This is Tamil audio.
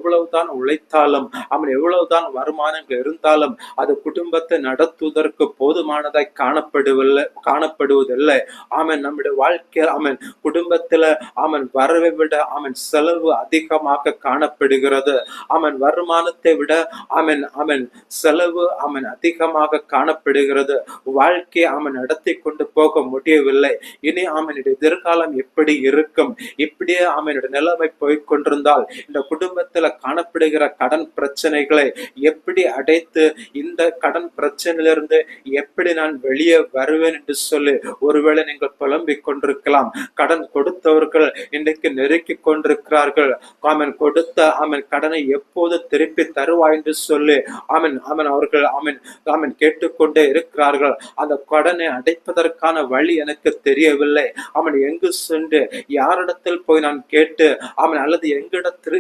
எவ்வளவுதான் உழைத்தாலும் எவ்வளவுதான் வருமானங்கள் இருந்தாலும் அது குடும்பத்தை நடத்துவதற்கு போதுமானதாய் காணப்படுவதில்லை. நம்முடைய வாழ்க்கை குடும்பத்துல வரவை விட செலவு அதிகமாக காணப்படுகிறது. வருமானத்தை விட செலவு அதிகமாக காணப்படுகிறது. வாழ்க்கையை நடத்தி கொண்டு போக முடியவில்லை. இனி எதிர்காலம் எப்படி இருக்கும்? இப்படியே நிலைமை போய்கொண்டிருந்தால் இந்த குடும்பத்துல காணப்படுகிற கடன் பிரச்சனைகளை எப்படி அடைத்து இந்த கடன் பிரச்சனையிலிருந்து எப்படி நான் வெளியே வருவேன் என்று சொல்லி ஒருவேளை நீங்கள் புலம்பிக் கொண்டிருக்கலாம். கடன் கொடுத்தவர்கள் இன்றைக்கு நெருக்கி கொண்டிருக்கிறார்கள். கொடுத்த கடனை எப்போது திருப்பி தருவாய் என்று சொல்லி அவர்கள் கேட்டுக்கொண்டே இருக்கிறார்கள். அந்த கடனை அடைப்பதற்கான வழி எனக்கு தெரியவில்லை. எங்கு சென்று யாரிடத்தில் போய் நான் கேட்டு அல்லது எங்கிடத்தில்